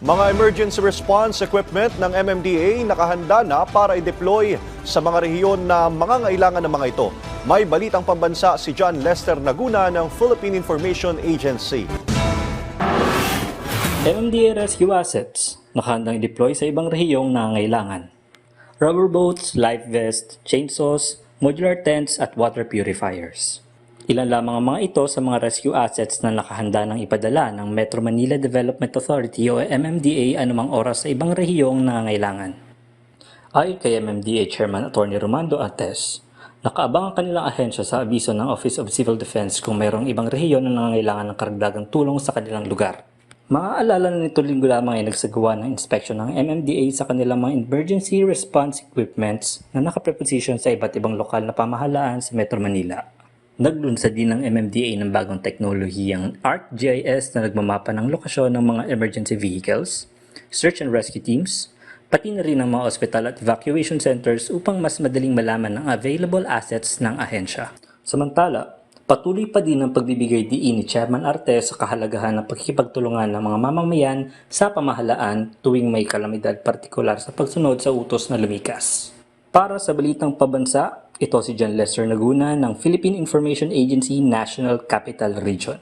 Mga emergency response equipment ng MMDA nakahanda na para i-deploy sa mga rehiyon na mangangailangan ng mga ito. May balitang pambansa si John Lester Naguna ng Philippine Information Agency. MMDA Rescue Assets nakahandang i-deploy sa ibang rehiyong nangangailangan. Rubber boats, life vests, chainsaws, modular tents at water purifiers. Ilan lamang ang mga ito sa mga rescue assets na nakahanda ng ipadala ng Metro Manila Development Authority o MMDA anumang oras sa ibang rehiyong nangangailangan. Ayon kay MMDA Chairman Atty. Romando Artes, nakaabang ang kanilang ahensya sa abiso ng Office of Civil Defense kung mayroong ibang rehiyon na nangangailangan ng karagdagang tulong sa kanilang lugar. Maaalala na nito linggo lamang ay nagsagawa ng inspection ng MMDA sa kanilang mga emergency response equipments na nakapreposition sa iba't ibang lokal na pamahalaan sa Metro Manila. Naglunsad din ng MMDA ng bagong teknolohiyang ArcGIS na nagmamapa ng lokasyon ng mga emergency vehicles, search and rescue teams, pati na rin ng mga ospital at evacuation centers upang mas madaling malaman ang available assets ng ahensya. Samantala, patuloy pa din ang pagbibigay diin ni Chairman Artes sa kahalagahan ng pagkikipagtulungan ng mga mamamayan sa pamahalaan tuwing may kalamidad partikular sa pagsunod sa utos na lumikas. Para sa Balitang Pabansa, ito si John Lester Naguna ng Philippine Information Agency National Capital Region.